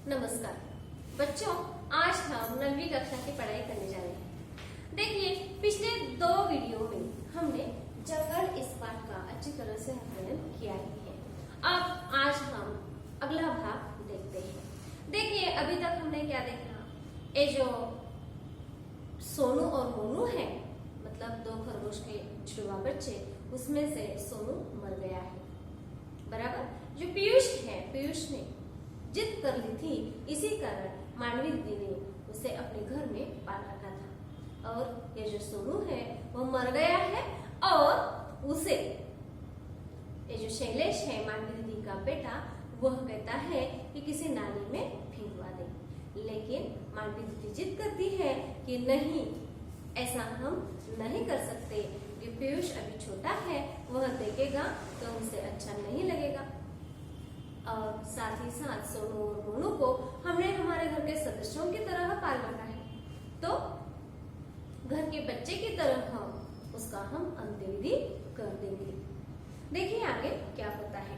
नमस्कार बच्चों, आज हम 9वीं कक्षा की पढ़ाई करने जा रहे हैं। देखिए, पिछले 2 वीडियो में हमने जंगल इस पाठ का अच्छी तरह से अध्ययन किया ही है। अब आज हम अगला भाग देखते हैं। देखिए, अभी तक हमने क्या देखा, ये जो सोनू और मोनू है, मतलब 2 खरगोश के जुड़वा बच्चे, उसमें से सोनू मर गया है, बराबर। जो पीयूष है, पीयूष ने जिद कर ली थी, इसी कारण मांडवी दीदी ने उसे अपने घर में पाल रखा था। और ये जो सोनू है वो मर गया है और उसे ये जो शैलेश है, मांडवी दीदी का बेटा, वह कहता है कि किसी नाली में फेंकवा दे। लेकिन मांडवी दीदी जिद करती है कि नहीं, ऐसा हम नहीं कर सकते, कि पीयूष अभी छोटा है, वह देखेगा तो उसे अच्छा नहीं लगेगा। और साथ ही साथ सोनू और मोनू को हमने हमारे घर के सदस्यों की तरह पाल रखा है, तो घर के बच्चे की तरह उसका हम अंत्यविधि कर देंगे। देखिए आगे क्या होता है।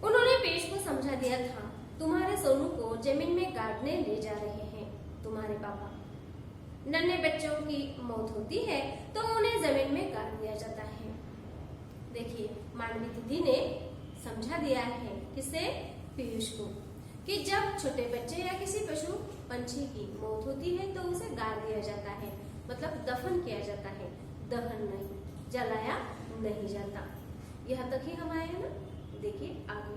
उन्होंने पीयूष को समझा दिया था, तुम्हारे सोनू को जमीन में गाड़ने ले जा रहे हैं तुम्हारे पापा। नन्हे बच्चों की मौत होती है तो उन्हें जमीन में गाड़ दिया जाता है। देखिए, मांडवी दीदी ने समझा दिया है किसे, पीयूष को, कि जब छोटे बच्चे या किसी पशु पंछी की मौत होती है तो उसे गाड़ दिया जाता है, मतलब दफन किया जाता है, दहन नहीं, जलाया नहीं जाता। यहाँ तक ही हम आए हैं ना। देखिए आगे,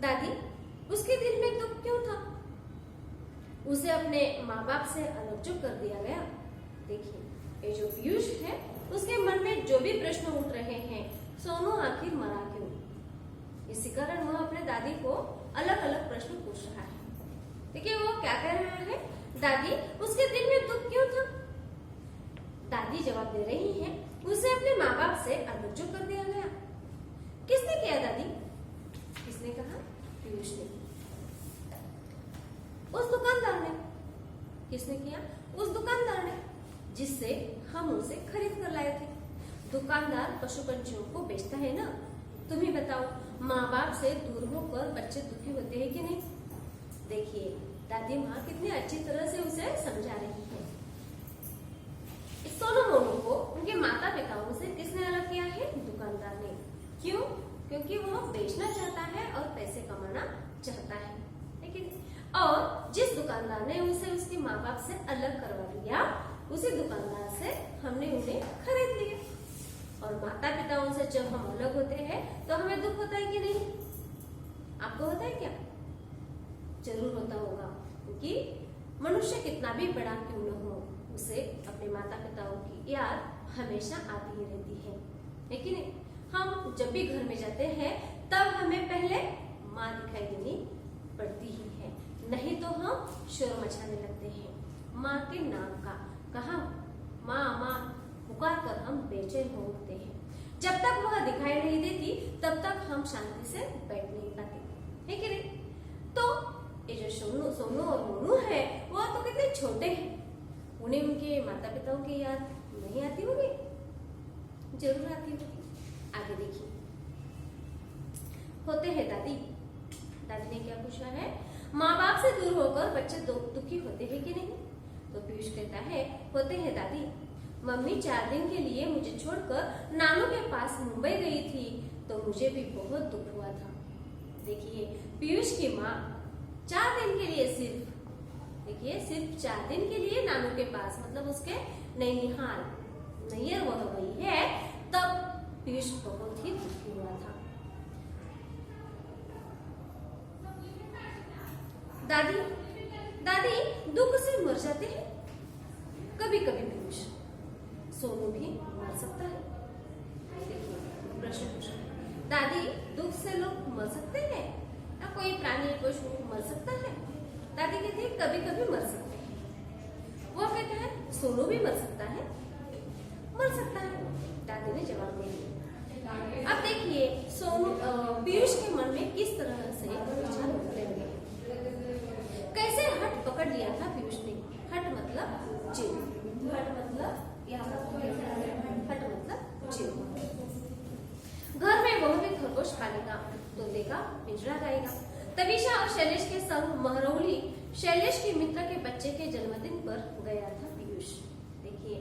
दादी, उसके दिल में दुख क्यों था? उसे अपने माँ बाप से अलग जो कर दिया गया। देखिए, ये जो पीयूष है, उसके मन में जो भी प्रश्न उठ रहे हैं, सोनू आखिर मरा क्यों, इसी कारण वह अपने दादी को अलग अलग प्रश्न पूछ रहा है। देखिए वो क्या कह रहा है, दादी, उसके दिल में दुख क्यों था? दादी जवाब दे रही है, उसे अपने माँ बाप से अलग जो कर दिया गया। किसने किया दादी? किसने कहा? पीयूष ने। उस दुकानदार ने। किसने किया? उस दुकानदार ने, जिससे हम उसे खरीद कर लाए थे। दुकानदार पशु पंछियों को बेचता है ना। तुम ही बताओ, माँ बाप से दूर होकर बच्चे दुखी होते हैं कि नहीं? देखिए, दादी माँ कितनी अच्छी तरह से उसे समझा रही है। सोनू मोनू को उनके माता पिताओं से किसने अलग किया है? दुकानदार ने। क्यों? क्योंकि वह बेचना चाहता है और पैसे कमाना चाहता है, लेकिन और जिस दुकानदार ने उसे उसके माँ बाप से अलग करवा दिया, उसी दुकानदार से हमने उन्हें खरीद लिया। और माता पिताओं से जब हम अलग होते हैं तो हमें दुख होता है कि नहीं? आपको होता है क्या? जरूर होता होगा, क्योंकि मनुष्य कितना भी बड़ा क्यों न हो, उसे अपने माता पिताओं की याद हमेशा आती ही रहती है कि नहीं? हम जब भी घर में जाते हैं तब हमें पहले माँ दिखाई देनी पड़ती ही है, नहीं तो हम शोर मचाने लगते हैं माँ के नाम का। कहा माँ माँ पुकार कर हम बेचैन हो उठते हैं। जब तक वह दिखाई नहीं देती तब तक हम शांति से बैठ नहीं पाते, है कि नहीं? तो ये जो सोनू और मोनू है, वह तो कितने छोटे हैं, उन्हें उनके माता पिताओं की याद नहीं आती होगी? जरूर आती होगी। आगे देखिए, होते हैं दादी। दादी ने क्या पूछा है, माँ बाप से दूर होकर बच्चे दुखी होते हैं कि नहीं? तो पीयूष कहता है, होते हैं दादी। मम्मी 4 दिन के लिए मुझे छोड़कर नानू के पास मुंबई गई थी तो मुझे भी बहुत दुख हुआ था। देखिए, पीयूष की माँ 4 दिन के लिए सिर्फ 4 दिन के लिए नानू के पास, मतलब उसके नैनीहाल नैयर वह गई है, तब पीयूष बहुत ही दुखी हुआ था। दादी, दादी, दुख से मर जाते हैं कभी कभी पीयूष, सोनू भी मर सकता है। देखिए प्रश्न पूछा, दादी, दुख से लोग मर सकते हैं या कोई प्राणी पशु मर सकता है? दादी कहती है कभी कभी मर सकते हैं। वो कहता है सोनू भी मर सकता है। मर सकता है, दादी ने जवाब दे दिया। अब देखिए, पीयूष के मन में किस तरह से विचार उठने लगे, कैसे हट पकड़ लिया था पीयूष ने। हट मतलब जिद, हट मतलब यहाँ हट मतलब जिद। घर में वह भी खरगोश पालेगा, तोते का पिंजरा गाएगा। तविशा और शैलेश के संग महरौली शैलेश के मित्र के बच्चे के जन्मदिन पर गया था पीयूष। देखिए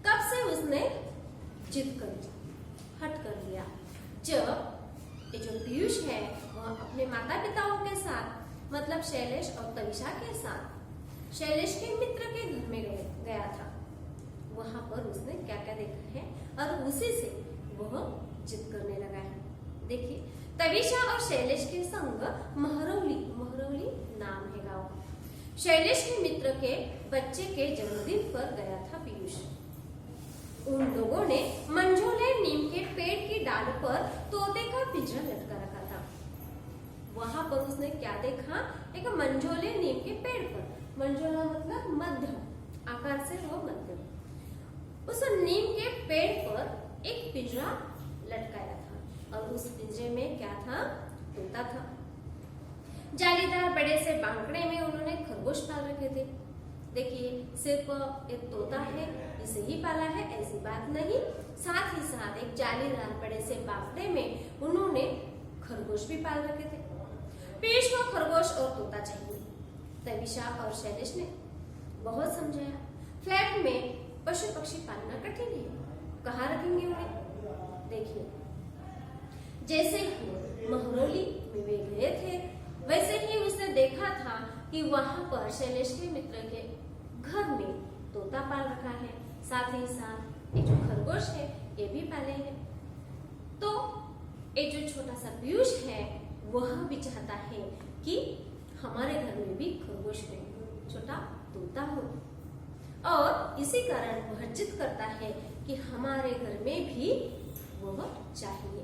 कब से उसने जिद कर ली, हट कर लिया, जब ये जो पीयूष है वह अपने माता पिताओं के साथ मतलब शैलेश और तविशा के साथ शैलेश के मित्र के घर में गया था। वहां पर उसने क्या क्या देखा है और उसी से वह जिद करने लगा है। देखिए तविशा और शैलेश के संग महरौली, महरौली नाम है गांव का, शैलेश के मित्र के बच्चे के जन्मदिन पर गया था पीयूष। उन लोगों ने मंझोले नीम के पेड़ की डाल पर तोते का पिंजरा लटका रखा था। वहां पर उसने क्या देखा, एक मंझोले नीम के पेड़ पर, मंझोला मतलब मध्यम आकार से वो मध्यम, उस नीम के पेड़ पर एक पिंजरा लटकाया था और उस पिंजरे में क्या था, तोता था। जालीदार बड़े से बांकड़े में उन्होंने खरगोश पाल रखे थे। देखिए सिर्फ एक तोता है इसे ही पाला है ऐसी बात नहीं, साथ ही साथ एक जालीदार बड़े से बांकड़े में उन्होंने खरगोश भी पाल रखे थे। पीयूष को खरगोश और तोता चाहिए। तविशा और शैलेश ने बहुत समझाया, फ्लैट में पशु पक्षी पालना कठिन है, कहाँ रखेंगे उन्हें। देखिए जैसे ही महरौली में वे गए थे वैसे ही उसने देखा था कि वहां पर शैलेश के मित्र के घर में तोता पाल रखा है, साथ ही साथ एक जो खरगोश है ये भी पाले हैं। तो एक जो छोटा सा पीयूष है वह भी चाहता है कि हमारे घर में भी खरगोश हो, छोटा तोता हो, और इसी कारण वह जिद करता है कि हमारे घर में भी वह चाहिए।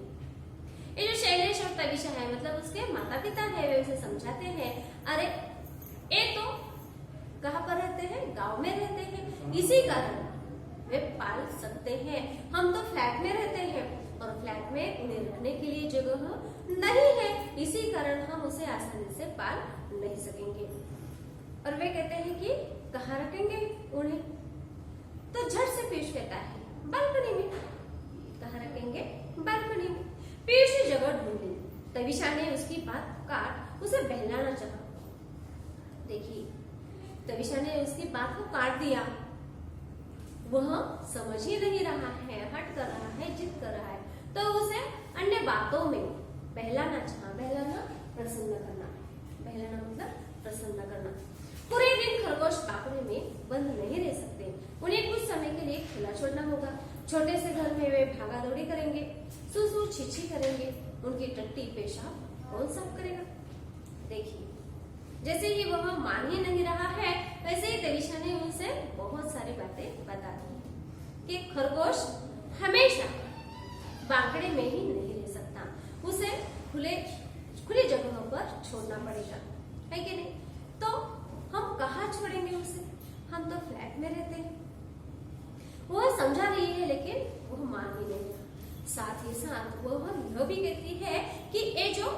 ये जो शैलेश और तविशा है मतलब उसके माता पिता है, वे उसे समझाते हैं, अरे ये तो कहाँ पर रहते हैं, गांव में रहते हैं, इसी कारण वे पाल सकते हैं। हम तो फ्लैट में रहते हैं और फ्लैट में उन्हें रखने के लिए जगह नहीं है, इसी कारण हम उसे आसानी से पाल नहीं सकेंगे। और वे कहते हैं कि कहाँ रखेंगे उन्हें, तो झट से पीयूष कहता है बालकनी में। कहाँ रखेंगे, बालकनी में। पीयूष ने जगह ढूंढी, तविशा ने उसकी बात काट उसे बहलाना चाहा। देखिए तविशा ने उसकी बात को काट दिया, वह समझ ही नहीं रहा है, हट कर रहा है, जिद कर रहा है, तो उसे अन्य बातों में बहलाना चाहा। बहलाना प्रसन्न करना, बहलाना मतलब प्रसन्न करना। पूरे दिन खरगोश बाकड़े में बंद नहीं रह सकते, उन्हें कुछ समय के लिए खुला छोड़ना होगा। छोटे से घर में वे भागा दौड़ी करेंगे, सुसु छिछी करेंगे, उनकी टट्टी पेशाब कौन साफ करेगा। देखिए जैसे ही वह मान ही नहीं रहा है वैसे ही तविशा ने उनसे बहुत सारी बातें बता दी कि खरगोश हमेशा बांकड़े में ही नहीं रह सकता, उसे खुले जगहों पर छोड़ना पड़ेगा, है कि नहीं। तो हम कहाँ छोड़ेंगे उसे, हम तो फ्लैट में रहते हैं। वह समझा रही है लेकिन वह मान ही नहीं रहा। साथ ही साथ वह यह भी कहती है कि ये जो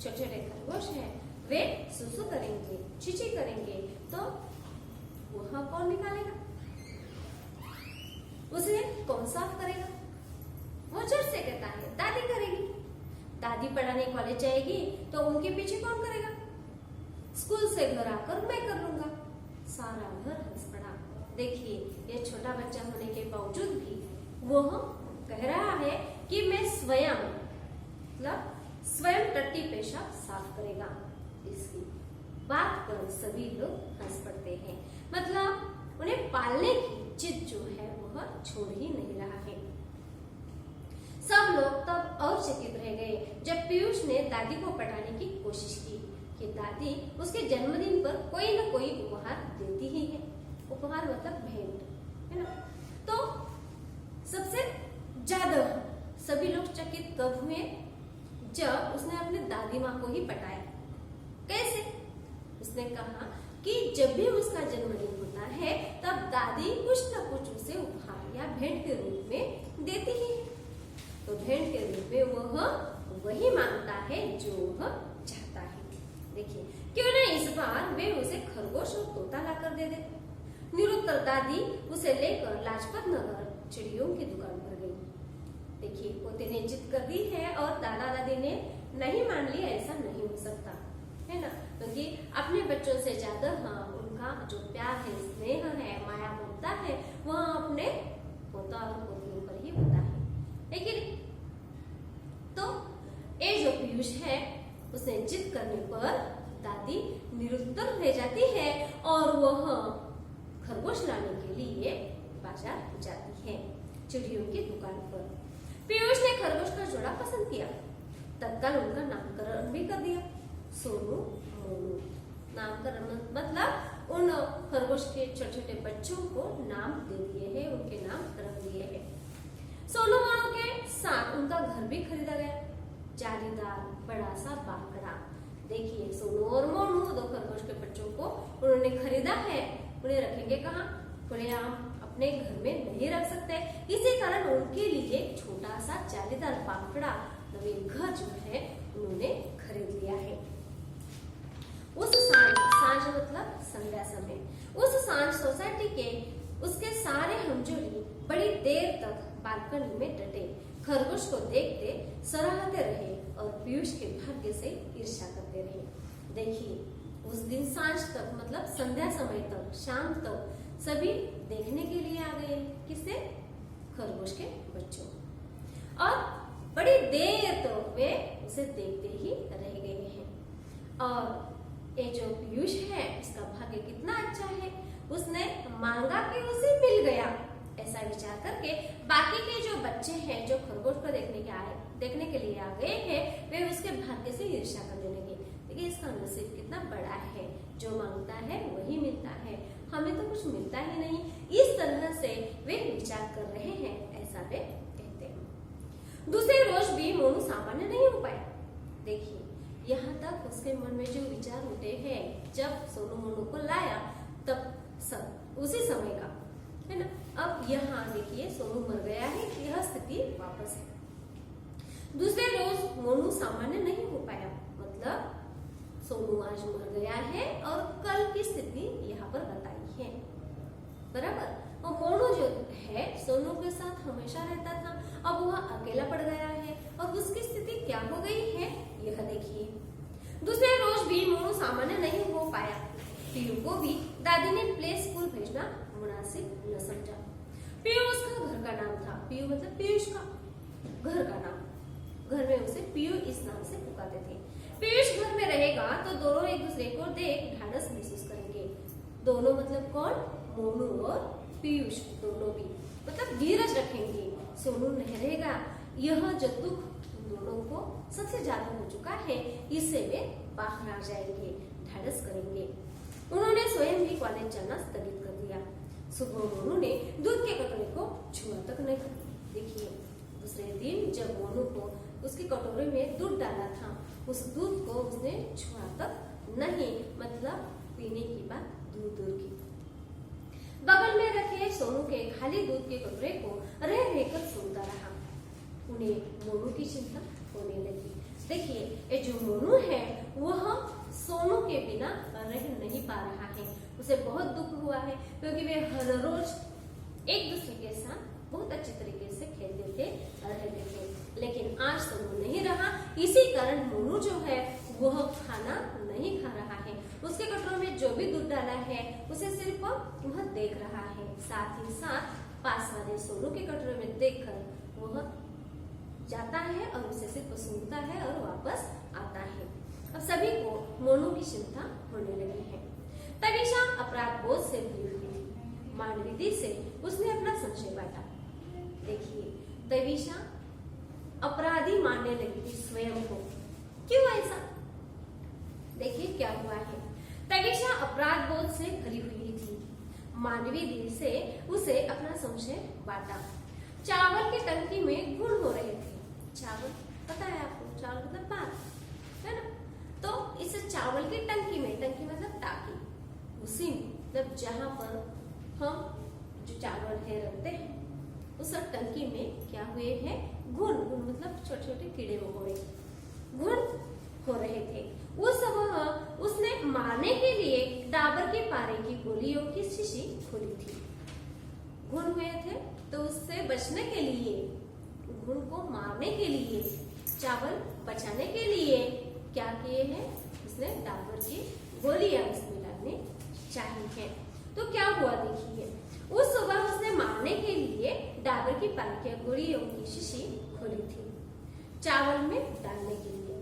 छोटे छोटे खरगोश है वे सुसु करेंगे, छिछी करेंगे, तो वह कौन निकालेगा, उसे कौन साफ करेगा। वो झट से कहता है दादी करेगी, दादी पढ़ाने कॉलेज जाएगी तो उनके पीछे कौन करेगा, स्कूल से घर आकर मैं कर लूंगा। सारा घर हंस पड़ा। देखिए ये छोटा बच्चा होने के बावजूद भी वह कह रहा है कि मैं स्वयं मतलब स्वयं टट्टी पेशाब साफ करेगा। इसकी बात पर सभी लोग हंस पड़ते हैं, मतलब उन्हें पालने की जिद जो है वह छोड़ ही नहीं रहा है। सब लोग तब और चकित रह गए जब पीयूष ने दादी को पटाने की कोशिश की कि दादी उसके जन्मदिन पर कोई न कोई उपहार देती ही है। उपहार मतलब भेंट, है ना। तो सबसे ज्यादा सभी लोग चकित कब हुए, जब उसने अपने दादी माँ को ही पटाया। कैसे? उसने कहा कि जब भी उसका जन्मदिन होता है तब दादी कुछ न कुछ उसे उपहार या भेंट के रूप में देती ही है। तो भेंट के रूप में वह वही मांगता है जो वह चाहता है। देखिए क्यों न इस बार वे उसे खरगोश और तोता लाकर दे दे। निरुत्तर दादी उसे लेकर लाजपत नगर चिड़ियों की दुकान पर गई। देखिए पोते ने जिद कर दी है और दादा दादी ने नहीं मान लिया, ऐसा नहीं हो सकता है ना, क्योंकि अपने बच्चों से ज्यादा हाँ उनका जो प्यार है, स्नेह है, माया ममता है, वह अपने पोता और पोतियों पर ही होता है। लेकिन तो ये जो पीयूष है उसने जिद करने पर दादी निरुत्तर रह जाती है और वह खरगोश लाने के लिए बाजार जाती है, चिड़ियों की दुकान पर। पीयूष ने खरगोश का जोड़ा पसंद किया, तत्काल उनका नामकरण भी कर दिया, सोनू मोनू। नामकरण मतलब उन खरगोश के छोटे छोटे बच्चों को नाम दे दिए हैं, उनके नाम रख दिए हैं। सोनू मोनू के साथ उनका घर भी खरीदा गया, जालीदार बड़ा सा बाकड़ा। देखिए सोनू और मोनू दो खरगोश के बच्चों को उन्होंने खरीदा है, उन्हें रखेंगे कहाँ? खुलेआम अपने घर में नहीं रख सकते, इसी कारण उनके लिए छोटा सा जालीदार बाकड़ा घर जो है उन्होंने खरीद लिया है। उस सांझ मतलब संध्या समय, उस सांझ सोसाइटी के उसके सारे हमजोली बड़ी देर तक बालकनी में डटे खरगोश को देखते सराहते रहे और पीयूष के भाग्य से ईर्ष्या करते रहे। देखिए उस दिन सांझ तक मतलब संध्या समय तक, शाम तक सभी देखने के लिए आ गए, किससे? खरगोश के बच्चों। और बड़ी देर तो वे उसे देखते ही रह गए हैं। और ये जो पीयूष है इसका भाग्य कितना अच्छा है, उसने मांगा कि उसे मिल गया, ऐसा विचार करके बाकी के जो बच्चे हैं जो खरगोश को देखने के लिए आ गए हैं, वे उसके भाग्य से ईर्ष्या करने लगे। देखिए इसका नसीब कितना बड़ा है, जो मांगता है वही मिलता है, हमें तो कुछ मिलता ही नहीं। इस तरह से वे विचार कर रहे हैं, ऐसा वे कहते हैं। दूसरे रोज भी मोनू सामान्य नहीं हो पाया। देखिए यहाँ तक उसके मन में जो विचार उठे हैं, जब सोनू मोनू को लाया तब सब उसी समय का है ना। अब यहाँ देखिए सोनू मर गया है, यह स्थिति वापस है। दूसरे रोज मोनू सामान्य नहीं हो पाया, मतलब सोनू आज मर गया है और कल की स्थिति यहाँ पर बताई है, बराबर। और मोनू जो है सोनू के साथ हमेशा रहता था, अब वह अकेला पड़ गया है और उसकी स्थिति क्या हो गई है यह देखिए। दूसरे रोज भी मोनू सामान्य नहीं हो पाया। पीयू को भी दादी ने प्ले स्कूल भेजना मुनासिब न समझा। पीयू उसका घर का नाम था, पीयू मतलब पीयूष का घर का नाम, घर में उसे पीयू इस नाम से पुकारते थे। पीयूष घर में रहेगा तो दोनों एक दूसरे को देख ढाढ़स महसूस करेंगे। दोनों मतलब कौन? मोनू और पीयूष, दोनों भी मतलब धीरज रखेंगे। सोनू नहीं रहेगा, यह जो दुख दोनों को सबसे ज्यादा हो चुका है, इससे वे बाहर आ जाएंगे, ढाढ़स करेंगे। उन्होंने स्वयं भी कॉलेज जाना स्थगित कर दिया। सुबह मोनू ने दूध के कटोरे को छुआ तक नहीं। देखिए दूसरे दिन जब मोनू को उसके कटोरे में दूध डाला था, उस दूध को उसने छुआ तक नहीं, मतलब पीने की बात दूर दूर की। बगल में रखे सोनू के खाली दूध के कटोरे को रह रहकर सुनता रहा। उन्हें मोनू की चिंता होने लगी। देखिए ये जो मोनू है वह सोनू के बिना रह नहीं पा रहा है, उसे बहुत दुख हुआ है, क्योंकि वे हर रोज एक दूसरे के साथ बहुत अच्छी तरीके से खेलते थे, रहते थे। लेकिन आज सोनू नहीं रहा, इसी कारण मोनू जो है वह खाना नहीं खा रहा है। उसके कटोरे में जो भी दूध डाला है उसे सिर्फ वह देख रहा है, साथ ही साथ पास वाले सोनू के कटोरे में देखकर वह जाता है और उसे सिर्फ सुनता है और वापस आता है। अब सभी को मोनू की चिंता होने लगी है। तविशा अपराध बोध से भरी हुई थी। मानवीय से उसने अपना संशय बांटा। देखिए तविशा अपराधी मानने लगी थी स्वयं को। क्यों ऐसा? देखिए क्या हुआ है। तविशा अपराध बोध से भरी हुई थी। मानवीय दिल से उसे अपना संशय बांटा। चावल की टंकी में गुण हो रहे थे। चावल पता है आपको, चावल मतलब भात है ना। तो इस चावल की टंकी में, टंकी मतलब टाकी, उसी मतलब जहां पर हम जो चावल है रखते हैं, उस टंकी में क्या हुए हैं? घुन। घुन मतलब छोटे छोटे कीड़े मकोड़े घुन हो रहे थे। उस समय उसने मारने के लिए डाबर के पारे की गोलियों की शीशी खोली थी। घुन हुए थे तो उससे बचने के लिए घुन को मारने के लिए, चावल बचाने के लिए क्या किए हैं, उसने डाबर की गोलियां इसमें डालनी चाहिए। तो क्या हुआ देखिए, उस सुबह उसने मारने के लिए डाबर की पाकिया गोलियों की शीशी खोली थी चावल में डालने के लिए।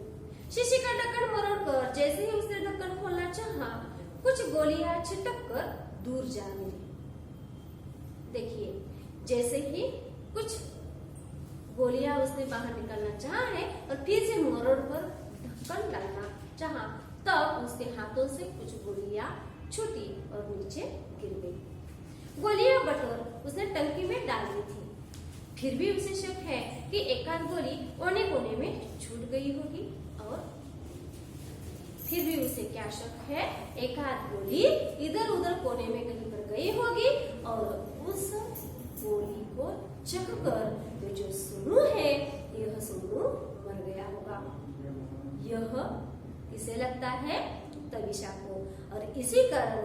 शीशी का ढक्कन मरोड़कर जैसे ही उसने ढक्कन खोलना चाहा, कुछ गोलियां छिटक कर दूर जा गिरी। देखिए, जैसे ही कुछ गोलियां उसने बाहर निकलना चाहा है और फिर से मरोड़ पर ढक्कन डालना चाहा, तब उसके हाथों से कुछ गोलियां छूटी और नीचे गिर गई। गोलियां बटोर उसने टंकी में डाल दी थी। फिर भी उसे शक है कि एकाध गोली कोने कोने में छूट गई होगी, और फिर भी उसे क्या शक है, एकाध गोली इधर उधर कोने में कहीं पर गई होगी और उस गोली को चखकर तो जो सोनू है, यह सोनू मर गया होगा। यह किसे लगता है, तविषा को, और इसी कारण